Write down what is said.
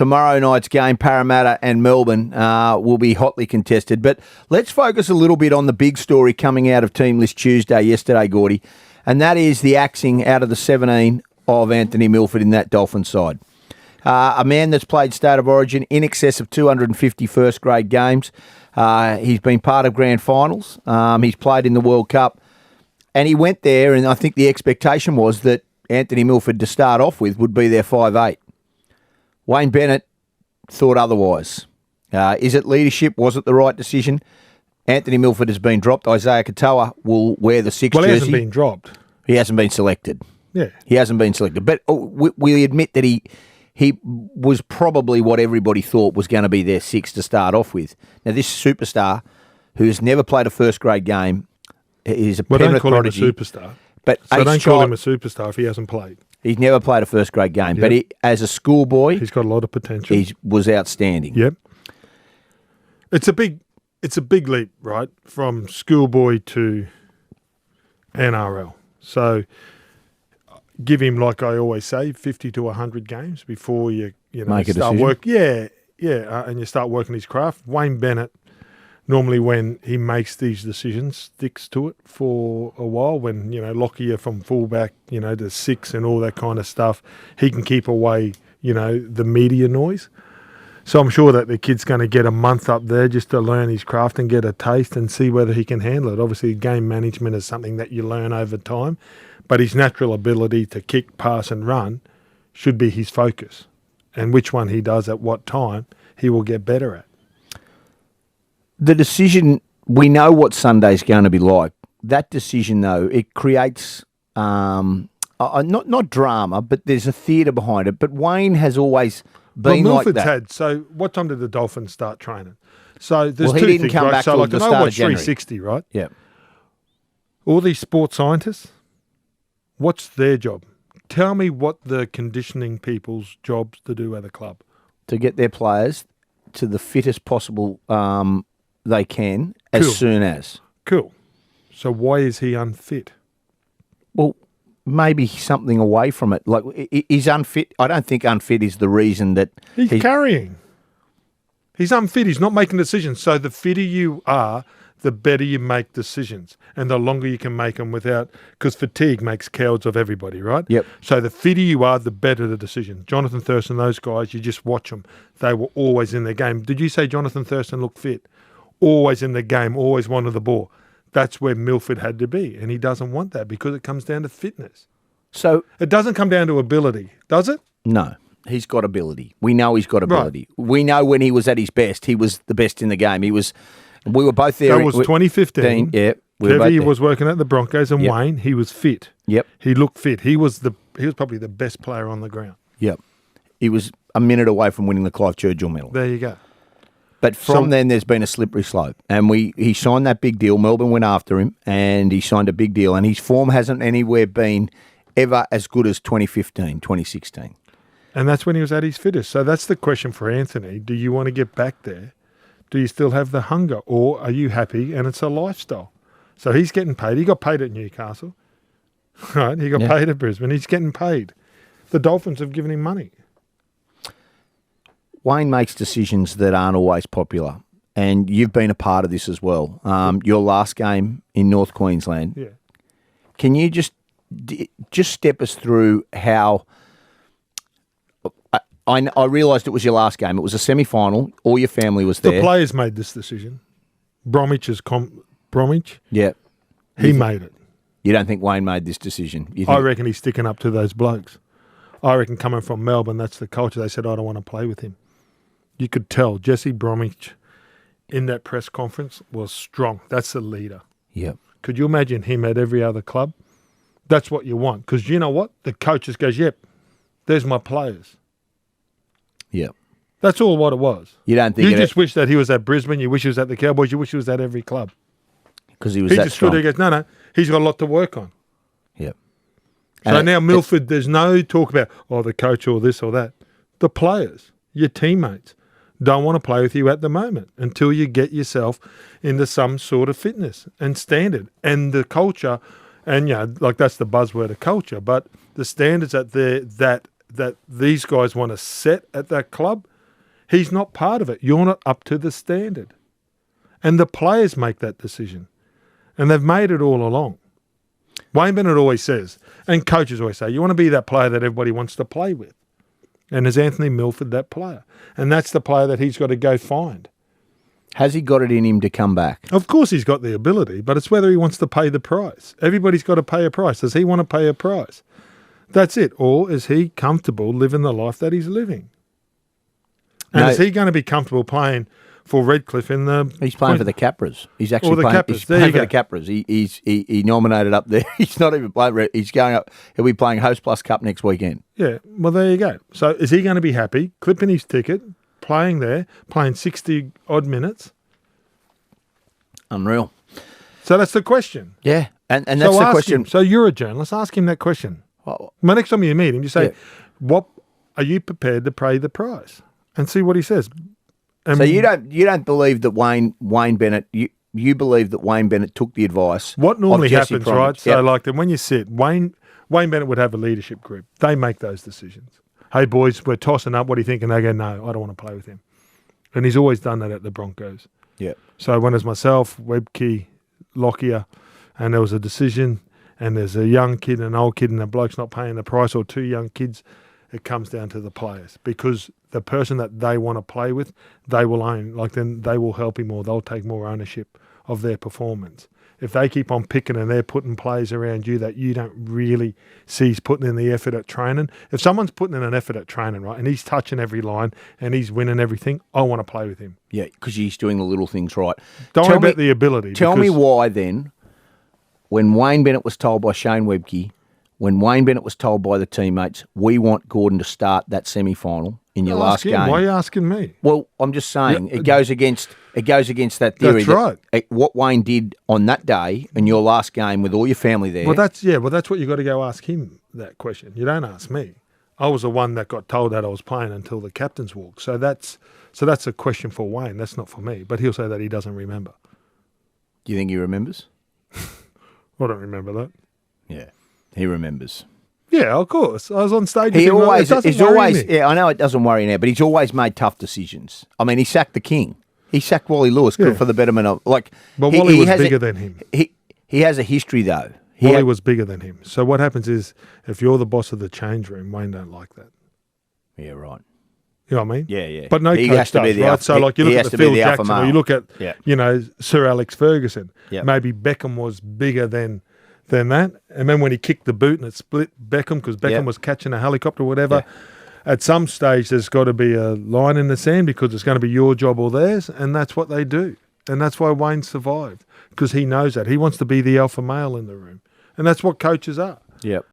tomorrow night's game, Parramatta and Melbourne, will be hotly contested. But let's focus a little bit on the big story coming out of Team List Tuesday yesterday, Gordie, and that is the axing out of the 17 of Anthony Milford in that Dolphins side. A man that's played State of Origin in excess of 250 first-grade games. He's been part of grand finals. He's played in the World Cup. And he went there, and I think the expectation was that Anthony Milford, to start off with, would be their 5'8". Wayne Bennett thought otherwise. Is it leadership? Was it the right decision? Anthony Milford has been dropped. Isaiah Katoa will wear the 6 jersey. Well, he hasn't been dropped. He hasn't been selected. Yeah. He hasn't been selected. But we admit that he was probably what everybody thought was going to be their 6 to start off with. Now, this superstar, who's never played a first-grade game, is a Penrith prodigy. Don't call him a superstar. But so don't call him a superstar if he hasn't played. He's never played a first-grade game. Yep. But as a schoolboy, he's got a lot of potential. He was outstanding. Yep. It's a big leap, right, from schoolboy to NRL. So give him, like I always say, 50 to 100 games before you make a start decision. work. Yeah, and you start working his craft. Wayne Bennett, normally when he makes these decisions, sticks to it for a while. When, Lockyer from fullback, to 6 and all that kind of stuff, he can keep away, the media noise. So I'm sure that the kid's going to get a month up there just to learn his craft and get a taste and see whether he can handle it. Obviously, game management is something that you learn over time, but his natural ability to kick, pass and run should be his focus. And which one he does at what time, he will get better at. The decision, we know what Sunday's going to be like. That decision, though, it creates not drama, but there's a theatre behind it. But Wayne has always been like that. So what time did the Dolphins start training? So there's he two didn't things, come right? back So till like the I start of watch January. 360, right? Yeah. All these sports scientists, what's their job? Tell me what the conditioning people's jobs to do at a club. To get their players to the fittest possible they can as soon as. Cool. So why is he unfit? Well, maybe something away from it. Like, he's unfit. I don't think unfit is the reason that he's carrying. He's unfit. He's not making decisions. So the fitter you are, the better you make decisions, and the longer you can make them without, because fatigue makes cowards of everybody, right? Yep. So the fitter you are, the better the decision. Jonathan Thurston, those guys, you just watch them. They were always in their game. Did you say Jonathan Thurston looked fit? Always in the game, always wanted the ball. That's where Milford had to be, and he doesn't want that because it comes down to fitness. So it doesn't come down to ability, does it? No. He's got ability. We know he's got ability. Right. We know when he was at his best, he was the best in the game. We were both there. That was 2015. Yeah. Kevy was working at the Broncos, and Wayne, he was fit. Yep. He looked fit. He was probably the best player on the ground. Yep. He was a minute away from winning the Clive Churchill medal. There you go. But from then, there's been a slippery slope. And he signed that big deal. Melbourne went after him, and he signed a big deal. And his form hasn't anywhere been ever as good as 2015, 2016. And that's when he was at his fittest. So that's the question for Anthony. Do you want to get back there? Do you still have the hunger? Or are you happy and it's a lifestyle? So he's getting paid. He got paid at Newcastle. Right? He got paid at Brisbane. He's getting paid. The Dolphins have given him money. Wayne makes decisions that aren't always popular, and you've been a part of this as well. Your last game in North Queensland. Yeah. Can you just step us through how? I realised it was your last game. It was a semi-final. All your family was there. The players made this decision. Bromwich. Yeah. He made it. You don't think Wayne made this decision? I reckon he's sticking up to those blokes. I reckon coming from Melbourne, that's the culture. They said, I don't want to play with him. You could tell Jesse Bromwich in that press conference was strong. That's the leader. Yeah. Could you imagine him at every other club? That's what you want. Because you know what? The coaches goes, yep, there's my players. Yeah. That's all what it was. You don't think you just wish that he was at Brisbane. You wish he was at the Cowboys. You wish he was at every club. Because he was that strong. He just stood there and goes, no, he's got a lot to work on. Yeah. So now Milford, there's no talk about, the coach or this or that. The players, your teammates, don't want to play with you at the moment until you get yourself into some sort of fitness and standard. And the culture, and that's the buzzword of culture, but the standards that that these guys want to set at that club, he's not part of it. You're not up to the standard. And the players make that decision. And they've made it all along. Wayne Bennett always says, and coaches always say, you want to be that player that everybody wants to play with. And is Anthony Milford that player? And that's the player that he's got to go find. Has he got it in him to come back? Of course he's got the ability, but it's whether he wants to pay the price. Everybody's got to pay a price. Does he want to pay a price? That's it. Or is he comfortable living the life that he's living? And is he going to be comfortable playing for Redcliffe in the... He's playing for the Capras. He's actually playing for the Capras. He nominated up there. He's not even playing. He's going up. He'll be playing Host Plus Cup next weekend. Yeah, well, there you go. So is he going to be happy, clipping his ticket, playing there, playing 60-odd minutes? Unreal. So that's the question. Yeah, and that's the question. So you're a journalist. Ask him that question. Well, next time you meet him, you say, "What are you prepared to pay the price?" And see what he says. And so you don't believe that Wayne Bennett you believe that Wayne Bennett took the advice. What normally happens, Promich, right? So like then when you sit, Wayne Bennett would have a leadership group. They make those decisions. Hey boys, we're tossing up. What do you think? And they go, no, I don't want to play with him. And he's always done that at the Broncos. Yeah. So when it's myself, Webke, Lockyer, and there was a decision, and there's a young kid and an old kid, and the bloke's not paying the price, or two young kids, it comes down to the players, because the person that they want to play with, they will own. Like then they will help him, or they'll take more ownership of their performance. If they keep on picking and they're putting players around you that you don't really see he's putting in the effort at training, if someone's putting in an effort at training, right, and he's touching every line and he's winning everything, I want to play with him. Yeah, because he's doing the little things right. Don't worry about the ability. Tell me why then, when Wayne Bennett was told by Shane Webke, when Wayne Bennett was told by the teammates, we want Gorden to start that semi-final in your last game. Why are you asking me? Well, I'm just saying it goes against that theory. That's right. What Wayne did on that day in your last game with all your family there. Well, that's what you got to go ask him that question. You don't ask me. I was the one that got told that I was playing until the captain's walk. So that's a question for Wayne. That's not for me. But he'll say that he doesn't remember. Do you think he remembers? I don't remember that. Yeah, he remembers. Yeah, of course. I was on stage. He's always. Yeah, I know it doesn't worry now, but he's always made tough decisions. I mean, he sacked the king. He sacked Wally Lewis for the betterment of like. But Wally was bigger than him. He has a history though. Wally was bigger than him. So what happens is, if you're the boss of the change room, Wayne don't like that. Yeah, right. You know what I mean? Yeah. But no coach does, right? So like you look at the Phil Jackson, or you look at Sir Alex Ferguson. Yep. Maybe Beckham was bigger than that. And then when he kicked the boot and it split Beckham because Beckham was catching a helicopter or whatever, at some stage there's got to be a line in the sand because it's going to be your job or theirs, and that's what they do. And that's why Wayne survived, because he knows that. He wants to be the alpha male in the room. And that's what coaches are. Yep.